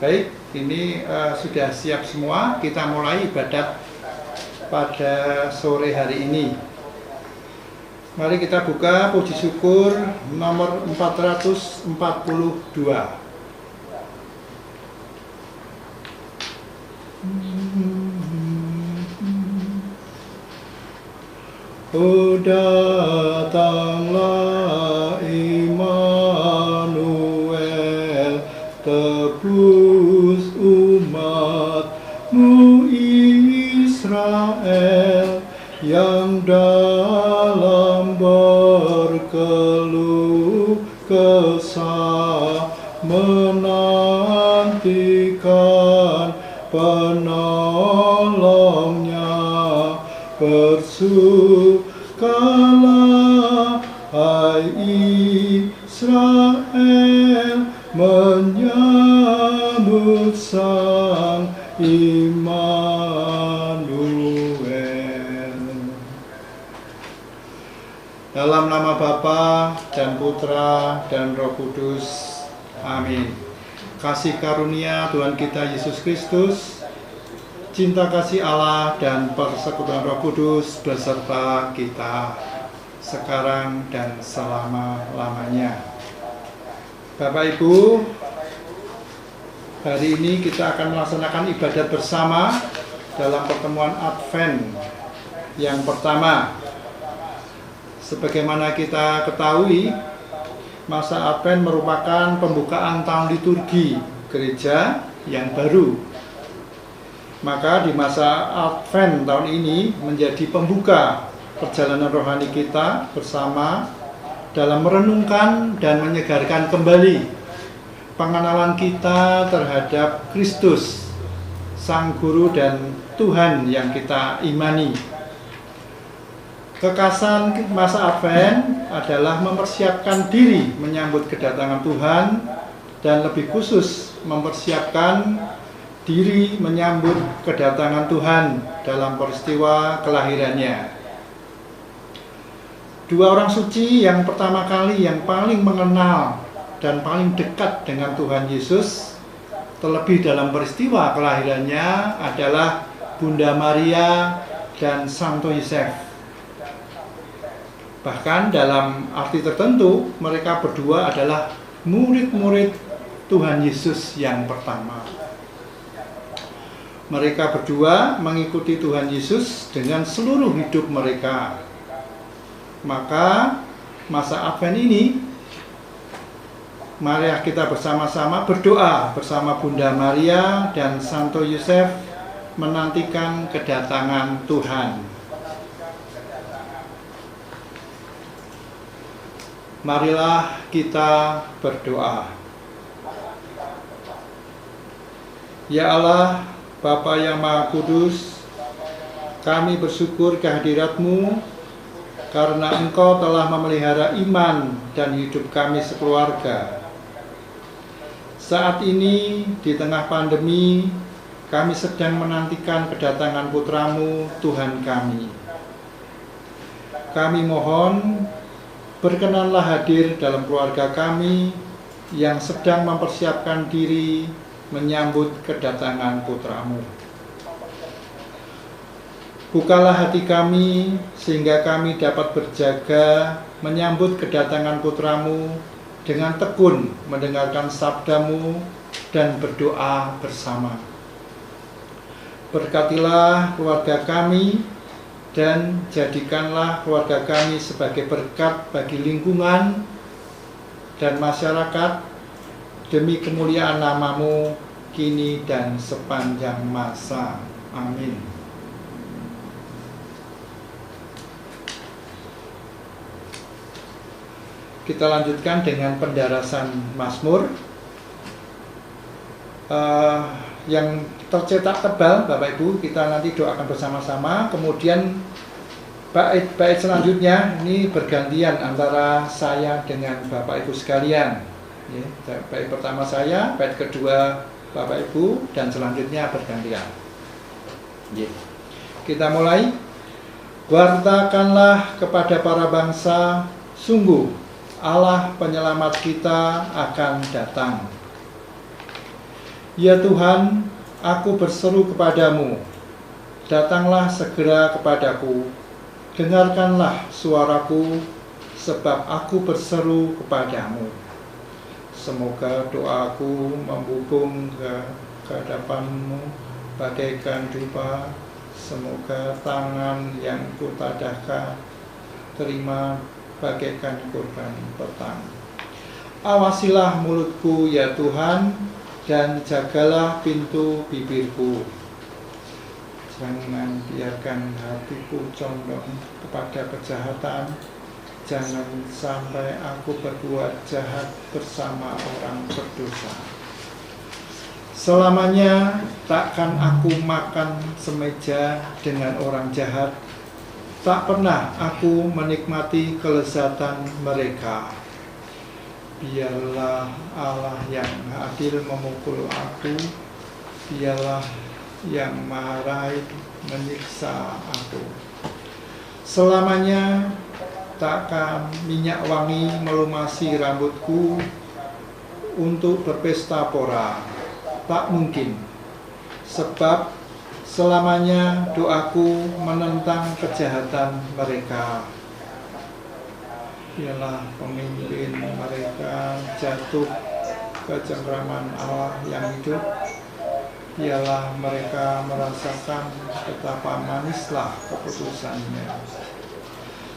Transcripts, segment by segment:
Baik, ini sudah siap semua. Kita mulai ibadat pada sore hari ini. Mari kita buka puji syukur nomor 442. Oh, datanglah Immanuel, tebus umatmu Israel, yang dalam berkeluh kesah menantikan penolongnya. Bersukacitalah hai Israel, menyambut Sang Immanuel. Dalam nama Bapa dan Putra dan Roh Kudus. Amin. Kasih karunia Tuhan kita Yesus Kristus, cinta kasih Allah dan persekutuan Roh Kudus beserta kita sekarang dan selama-lamanya. Bapak Ibu, hari ini kita akan melaksanakan ibadat bersama dalam pertemuan Advent yang pertama. Sebagaimana kita ketahui, masa Advent merupakan pembukaan tahun liturgi gereja yang baru. Maka di masa Advent tahun ini menjadi pembuka perjalanan rohani kita bersama dalam merenungkan dan menyegarkan kembali pengenalan kita terhadap Kristus, Sang Guru dan Tuhan yang kita imani. Kekasan masa Advent adalah mempersiapkan diri menyambut kedatangan Tuhan dan lebih khusus mempersiapkan diri menyambut kedatangan Tuhan dalam peristiwa kelahirannya. Dua orang suci yang pertama kali yang paling mengenal dan paling dekat dengan Tuhan Yesus, terlebih dalam peristiwa kelahirannya, adalah Bunda Maria dan Santo Yosef. Bahkan dalam arti tertentu, mereka berdua adalah murid-murid Tuhan Yesus yang pertama. Mereka berdua mengikuti Tuhan Yesus dengan seluruh hidup mereka. Maka masa Advent ini, mari kita bersama-sama berdoa bersama Bunda Maria dan Santo Yosef menantikan kedatangan Tuhan. Marilah kita berdoa. Ya Allah, Bapa yang Maha Kudus, kami bersyukur kehadirat-Mu karena Engkau telah memelihara iman dan hidup kami sekeluarga. Saat ini, di tengah pandemi, kami sedang menantikan kedatangan Putra-Mu, Tuhan kami. Kami mohon, berkenanlah hadir dalam keluarga kami yang sedang mempersiapkan diri menyambut kedatangan Putra-Mu. Bukalah hati kami sehingga kami dapat berjaga menyambut kedatangan Putra-Mu dengan tekun mendengarkan sabda-Mu dan berdoa bersama. Berkatilah keluarga kami dan jadikanlah keluarga kami sebagai berkat bagi lingkungan dan masyarakat demi kemuliaan nama-Mu kini dan sepanjang masa. Amin. Kita lanjutkan dengan pendarasan Mazmur yang tercetak tebal, Bapak Ibu. Kita nanti doakan bersama-sama. Kemudian bait-bait selanjutnya ini bergantian antara saya dengan Bapak Ibu sekalian. Ya, bait pertama saya, bait kedua Bapak Ibu, dan selanjutnya bergantian. Ya. Kita mulai. Wartakanlah kepada para bangsa, sungguh Allah penyelamat kita akan datang. Ya Tuhan, aku berseru kepadamu, datanglah segera kepadaku, dengarkanlah suaraku, sebab aku berseru kepadamu. Semoga doaku membubung ke hadapanmu bagaikan dupa, semoga tangan yang kutadahkan terima bagaikan korban petang. Awasilah mulutku ya Tuhan, dan jagalah pintu bibirku. Jangan biarkan hatiku condong kepada kejahatan, jangan sampai aku berbuat jahat bersama orang berdosa. Selamanya takkan aku makan semeja dengan orang jahat, tak pernah aku menikmati kelezatan mereka. Biarlah Allah yang adil memukul aku, biarlah yang marah menyiksa aku. Selamanya takkan minyak wangi melumasi rambutku untuk berpesta pora, tak mungkin, sebab selamanya doaku menentang kejahatan mereka. Biarlah pemimpin mereka jatuh ke cengkraman Allah yang hidup. Biarlah mereka merasakan betapa manislah keputusannya.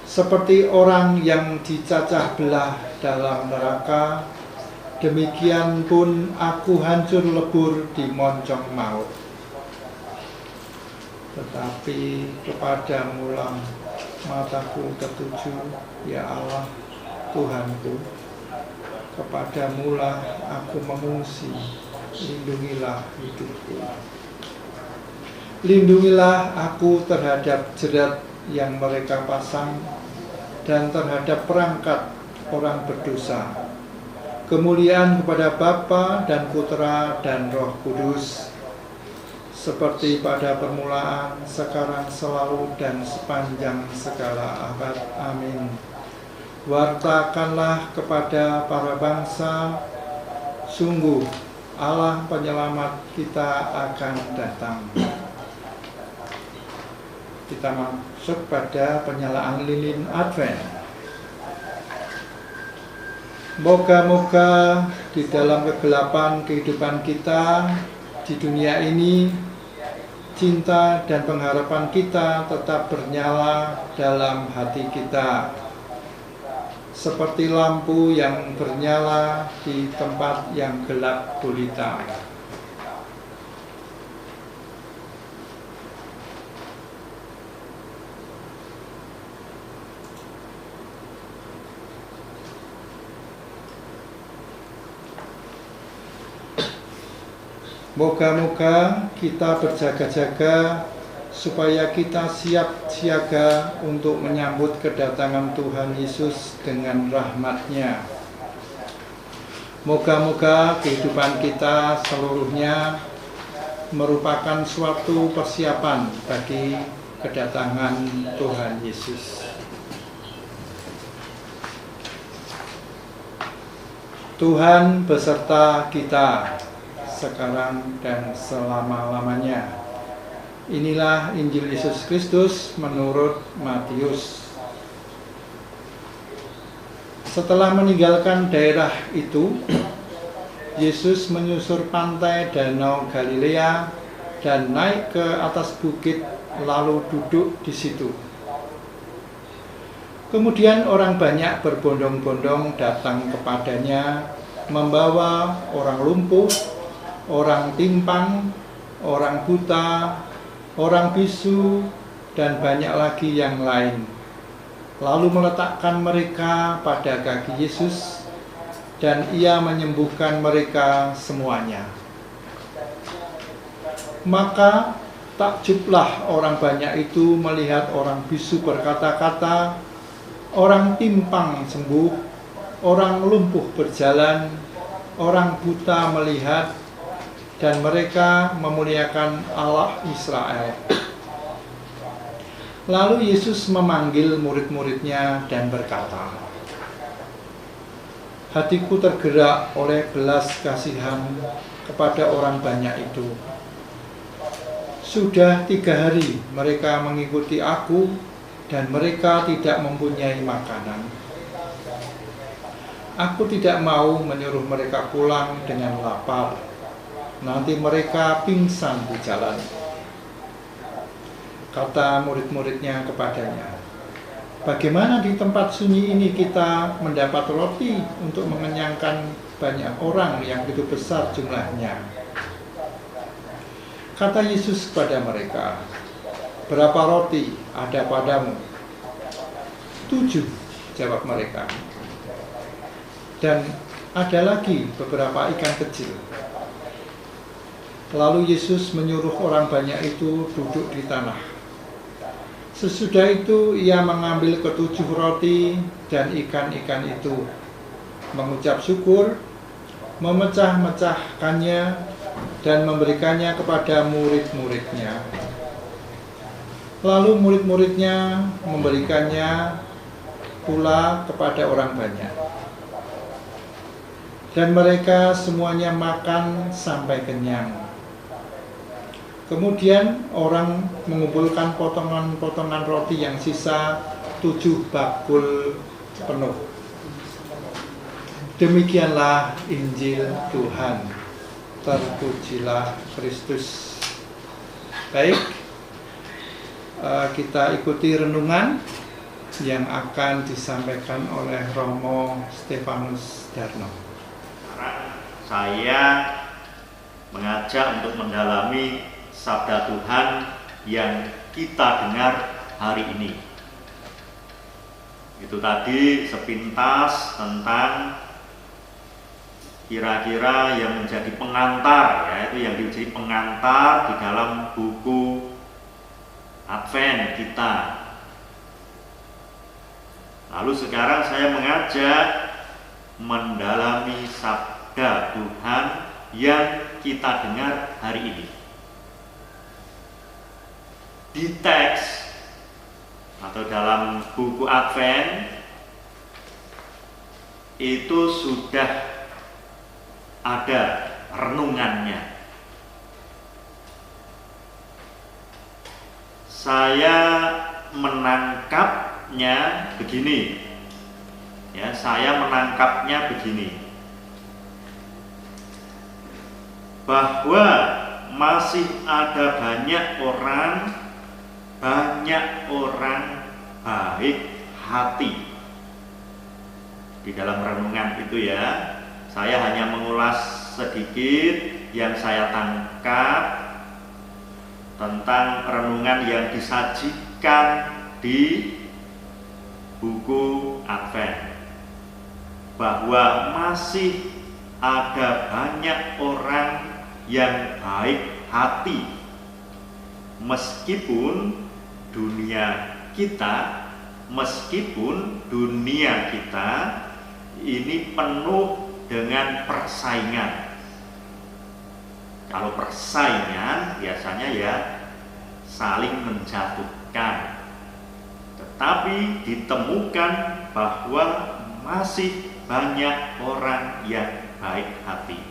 Seperti orang yang dicacah belah dalam neraka, demikian pun aku hancur lebur di moncong maut. Tetapi kepadamu-lah mataku tertuju, ya Allah Tuhanku. Kepadamu-lah aku mengungsi, lindungilah hidupku. Lindungilah aku terhadap jerat yang mereka pasang dan terhadap perangkat orang berdosa. Kemuliaan kepada Bapa dan Putra dan Roh Kudus, seperti pada permulaan, sekarang, selalu, dan sepanjang segala abad. Amin. Wartakanlah kepada para bangsa, sungguh Allah penyelamat kita akan datang. Kita masuk pada penyalaan lilin Advent. Moga-moga di dalam kegelapan kehidupan kita di dunia ini, cinta dan pengharapan kita tetap bernyala dalam hati kita, seperti lampu yang bernyala di tempat yang gelap gulita. Moga-moga kita berjaga-jaga supaya kita siap siaga untuk menyambut kedatangan Tuhan Yesus dengan rahmat-Nya. Moga-moga kehidupan kita seluruhnya merupakan suatu persiapan bagi kedatangan Tuhan Yesus. Tuhan beserta kita sekarang dan selama-lamanya. Inilah Injil Yesus Kristus menurut Matius. Setelah meninggalkan daerah itu, Yesus menyusur pantai Danau Galilea dan naik ke atas bukit lalu duduk di situ. Kemudian orang banyak berbondong-bondong datang kepadanya, membawa orang lumpuh, orang timpang, orang buta, orang bisu, dan banyak lagi yang lain. Lalu meletakkan mereka pada kaki Yesus, dan Ia menyembuhkan mereka semuanya. Maka takjublah orang banyak itu melihat orang bisu berkata-kata, orang timpang sembuh, orang lumpuh berjalan, orang buta melihat, dan mereka memuliakan Allah Israel. Lalu Yesus memanggil murid-muridnya dan berkata, hatiku tergerak oleh belas kasihan kepada orang banyak itu. Sudah 3 hari mereka mengikuti aku dan mereka tidak mempunyai makanan. Aku tidak mau menyuruh mereka pulang dengan lapar. Nanti mereka pingsan di jalan. Kata murid-muridnya kepadanya, bagaimana di tempat sunyi ini kita mendapat roti untuk mengenyangkan banyak orang yang begitu besar jumlahnya? Kata Yesus kepada mereka, berapa roti ada padamu? 7, jawab mereka. Dan ada lagi beberapa ikan kecil. Lalu Yesus menyuruh orang banyak itu duduk di tanah. Sesudah itu ia mengambil ke-7 roti dan ikan-ikan itu, mengucap syukur, memecah-mecahkannya dan memberikannya kepada murid-muridnya. Lalu murid-muridnya memberikannya pula kepada orang banyak. Dan mereka semuanya makan sampai kenyang. Kemudian orang mengumpulkan potongan-potongan roti yang sisa 7 bakul penuh. Demikianlah Injil Tuhan. Terpujilah Kristus. Baik, kita ikuti renungan yang akan disampaikan oleh Romo Stefanus Darno. Saya mengajak untuk mendalami sabda Tuhan yang kita dengar hari ini. Itu tadi sepintas tentang kira-kira yang menjadi pengantar, yaitu yang menjadi pengantar di dalam buku Advent kita. Lalu sekarang saya mengajak mendalami sabda Tuhan yang kita dengar hari ini. Di teks atau dalam buku Advent itu sudah ada renungannya. Saya menangkapnya begini. Ya, saya menangkapnya begini. Bahwa masih ada banyak orang baik hati. Di dalam renungan itu ya, saya hanya mengulas sedikit yang saya tangkap tentang renungan yang disajikan di buku Advent. Bahwa masih ada banyak orang yang baik hati, meskipun dunia kita ini penuh dengan persaingan. Kalau persaingan biasanya ya saling menjatuhkan, tetapi ditemukan bahwa masih banyak orang yang baik hati.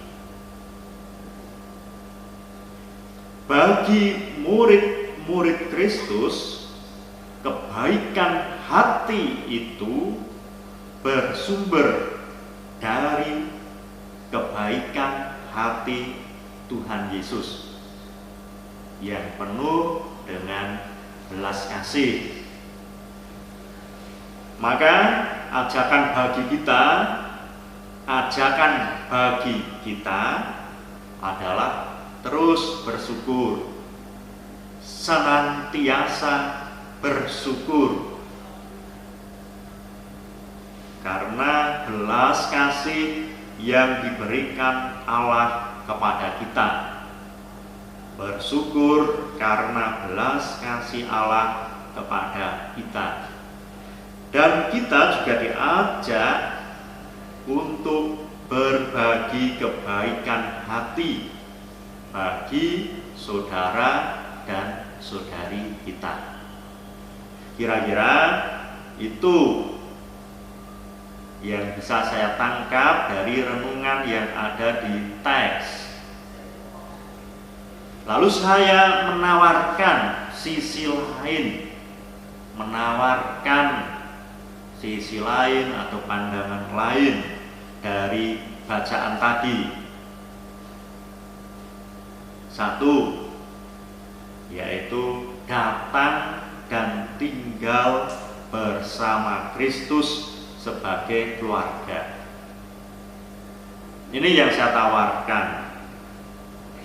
Bagi murid Kristus, kebaikan hati itu bersumber dari kebaikan hati Tuhan Yesus yang penuh dengan belas kasih. Maka ajakan bagi kita adalah terus bersyukur, senantiasa bersyukur, karena belas kasih yang diberikan Allah kepada kita. Bersyukur karena belas kasih Allah kepada kita. Dan kita juga diajak untuk berbagi kebaikan hati bagi saudara dan saudari kita. Kira-kira itu yang bisa saya tangkap dari renungan yang ada di teks. Lalu saya menawarkan sisi lain atau pandangan lain dari bacaan tadi. Satu, yaitu datang dan tinggal bersama Kristus sebagai keluarga. Ini yang saya tawarkan.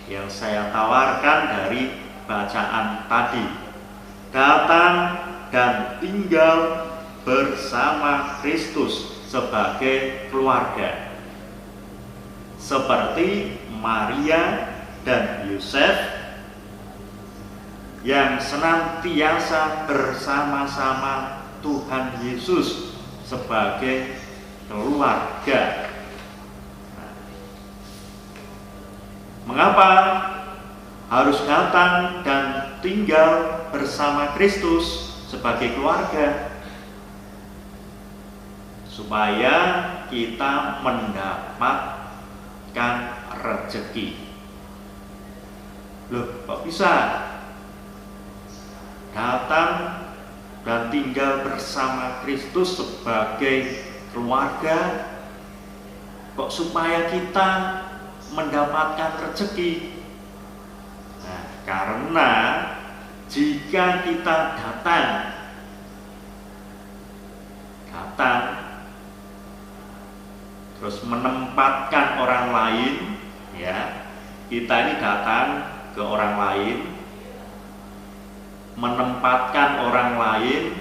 Yang saya tawarkan dari bacaan tadi. Datang dan tinggal bersama Kristus sebagai keluarga. Seperti Maria dan Yosef yang senantiasa bersama-sama Tuhan Yesus sebagai keluarga. Mengapa harus datang dan tinggal bersama Kristus sebagai keluarga? Supaya kita mendapatkan rezeki. Loh, kok bisa datang dan tinggal bersama Kristus sebagai keluarga? Kok supaya kita mendapatkan rezeki? Nah, karena jika kita datang terus menempatkan orang lain, ya, kita ini datang ke orang lain, menempatkan orang lain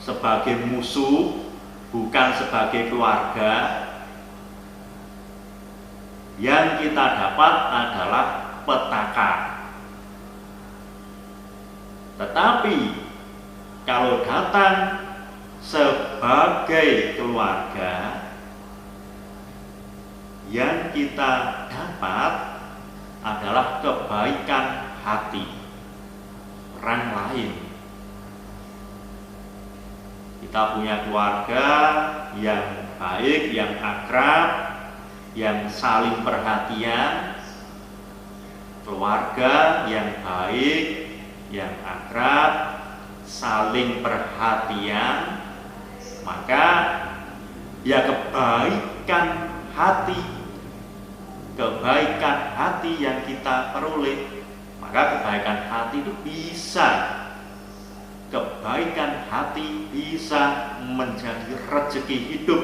sebagai musuh, bukan sebagai keluarga, yang kita dapat adalah petaka. Tetapi kalau datang sebagai keluarga, yang kita dapat adalah kebaikan hati orang lain. Kita punya keluarga yang baik, yang akrab, yang saling perhatian. Keluarga yang baik, yang akrab, saling perhatian, maka ya kebaikan hati yang kita peroleh. Maka kebaikan hati itu bisa menjadi rezeki hidup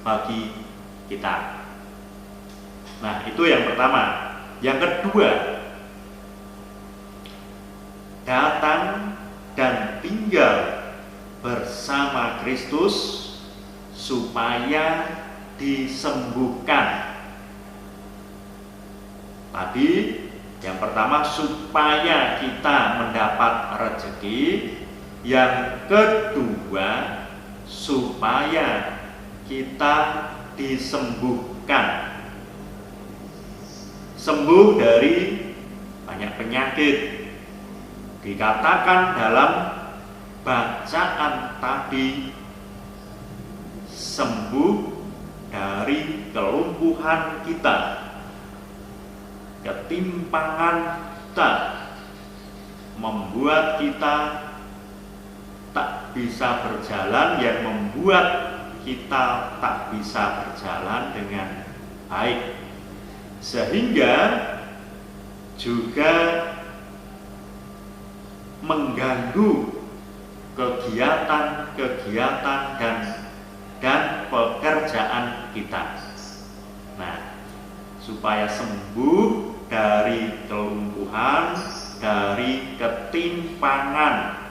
bagi kita. Nah, itu yang pertama. Yang kedua, datang dan tinggal bersama Kristus supaya disembuhkan. Tadi yang pertama supaya kita mendapat rezeki, yang kedua supaya kita disembuhkan. Sembuh dari banyak penyakit. Dikatakan dalam bacaan tadi, sembuh dari kelumpuhan kita, ketimpangan kita, membuat kita tak bisa berjalan, yang membuat kita tak bisa berjalan dengan baik, sehingga juga mengganggu kegiatan dan pekerjaan kita. Nah, supaya sembuh dari kelumpuhan, dari ketimpangan.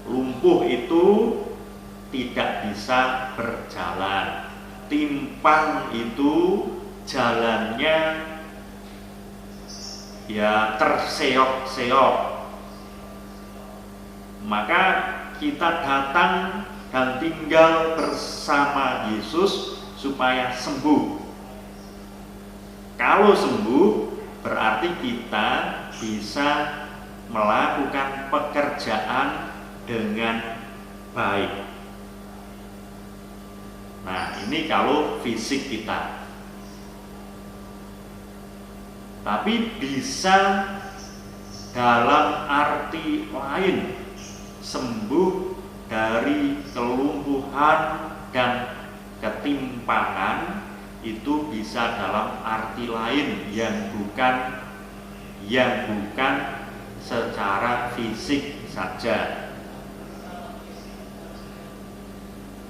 Lumpuh itu tidak bisa berjalan. Timpang itu jalannya ya terseok-seok. Maka kita datang dan tinggal bersama Yesus supaya sembuh. Kalau sembuh berarti kita bisa melakukan pekerjaan dengan baik. ini kalau fisik kita. Tapi bisa dalam arti lain, sembuh dari kelumpuhan dan ketimpangan itu bisa dalam arti lain yang bukan secara fisik saja.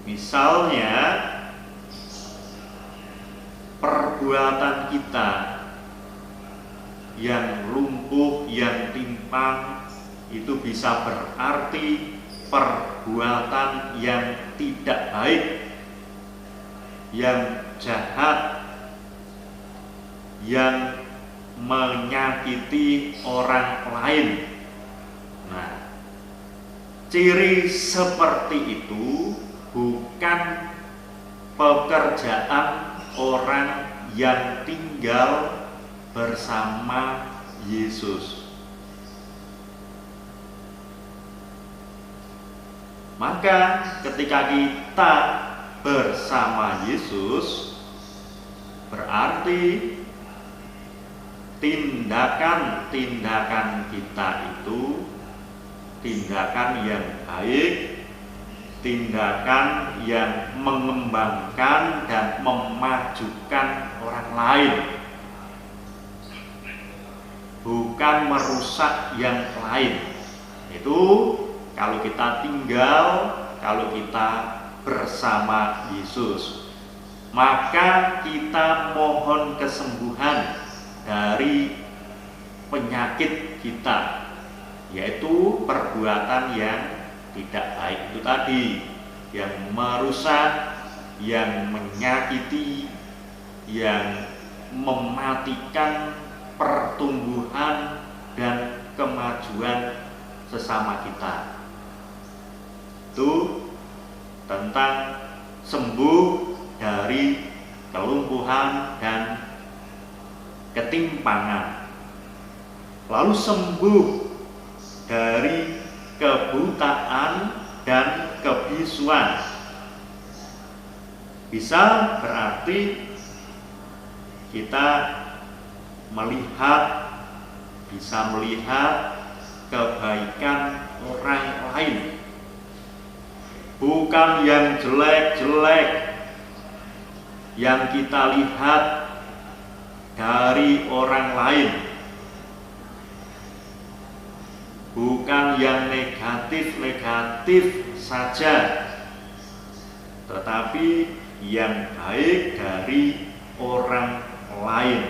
Misalnya perbuatan kita yang lumpuh, yang timpang, itu bisa berarti perbuatan yang tidak baik, yang jahat, yang menyakiti orang lain. Nah, ciri seperti itu bukan pekerjaan orang yang tinggal bersama Yesus. Maka ketika kita bersama Yesus, berarti tindakan-tindakan kita itu tindakan yang baik, tindakan yang mengembangkan dan memajukan orang lain, bukan merusak yang lain. Itu kalau kita tinggal, kalau kita bersama Yesus, maka kita mohon kesembuhan dari penyakit kita, yaitu perbuatan yang tidak baik itu tadi, yang merusak, yang menyakiti, yang mematikan pertumbuhan dan kemajuan sesama kita. Itu tentang sembuh dari kelumpuhan dan ketimpangan. Lalu sembuh dari kebutaan dan kebisuan. Bisa berarti kita bisa melihat kebaikan orang lain, bukan yang jelek-jelek yang kita lihat dari orang lain, bukan yang negatif-negatif saja, tetapi yang baik dari orang lain.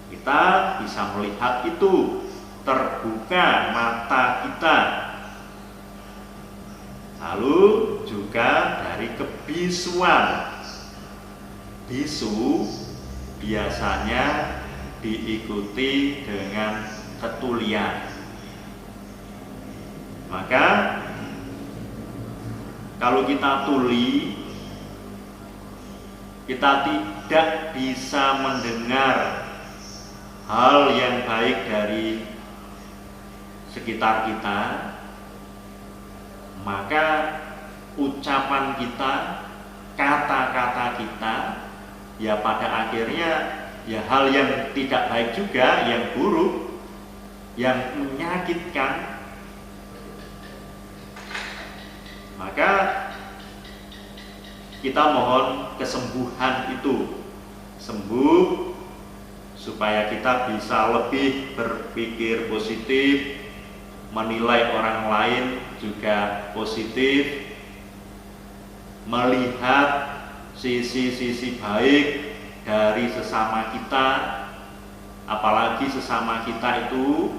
Kita bisa melihat itu, terbuka mata kita. Lalu juga dari kebisuan. Bisu biasanya diikuti dengan ketulian. Maka kalau kita tuli, kita tidak bisa mendengar hal yang baik dari sekitar kita, maka ucapan kita, kata-kata kita, ya pada akhirnya ya hal yang tidak baik juga, yang buruk, yang menyakitkan. Maka kita mohon kesembuhan itu, sembuh supaya kita bisa lebih berpikir positif, menilai orang lain juga positif, melihat sisi-sisi baik dari sesama kita, apalagi sesama kita itu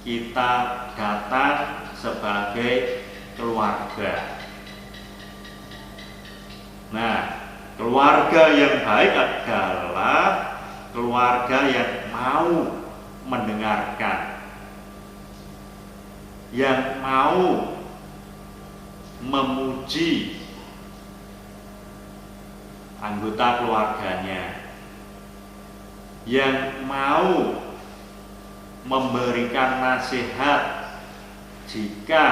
kita datang sebagai keluarga. Nah, keluarga yang baik adalah keluarga yang mau mendengarkan, yang mau memuji anggota keluarganya, yang mau memberikan nasihat jika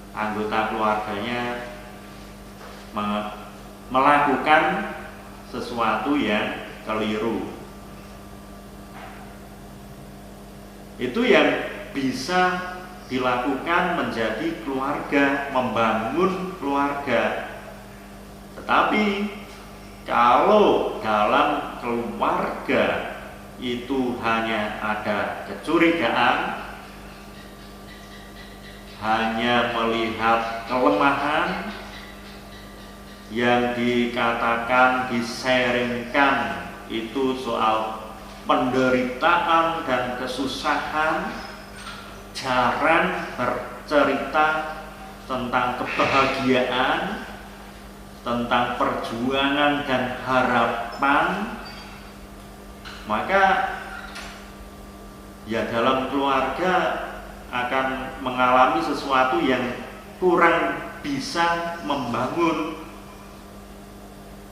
anggota keluarganya melakukan sesuatu yang keliru. Itu yang bisa dilakukan menjadi keluarga, membangun keluarga. Tetapi kalau dalam keluarga itu hanya ada kecurigaan, hanya melihat kelemahan yang dikatakan, disaringkan itu soal penderitaan dan kesusahan, jarang bercerita tentang kebahagiaan, tentang perjuangan dan harapan, maka ya dalam keluarga akan mengalami sesuatu yang kurang bisa membangun.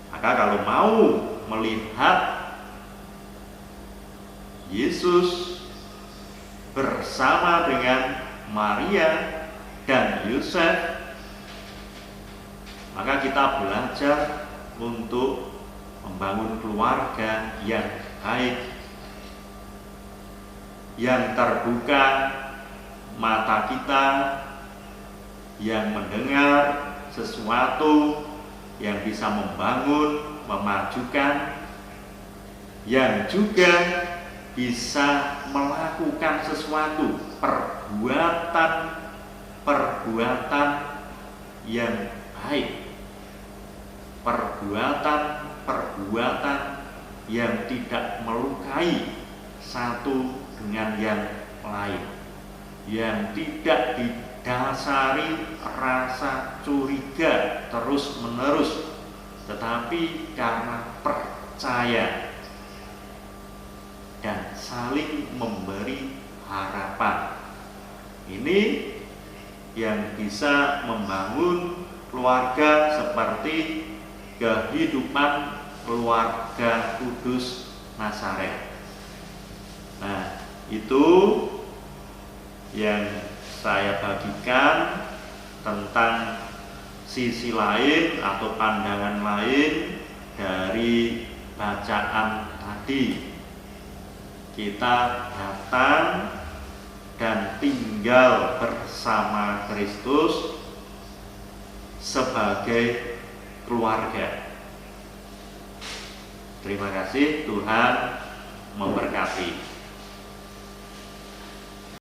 Maka kalau mau melihat Yesus bersama dengan Maria dan Yosef, maka kita belajar untuk membangun keluarga yang baik, yang terbuka mata kita, yang mendengar sesuatu yang bisa membangun, memajukan, yang juga bisa melakukan sesuatu perbuatan yang baik, perbuatan yang tidak melukai satu dengan yang lain, yang tidak didasari rasa curiga terus-menerus, tetapi karena percaya dan saling memberi harapan. Ini yang bisa membangun keluarga seperti kehidupan keluarga kudus Nazaret. Nah, itu yang saya bagikan tentang sisi lain atau pandangan lain dari bacaan tadi. Kita datang dan tinggal bersama Kristus sebagai keluarga. Terima kasih, Tuhan memberkati.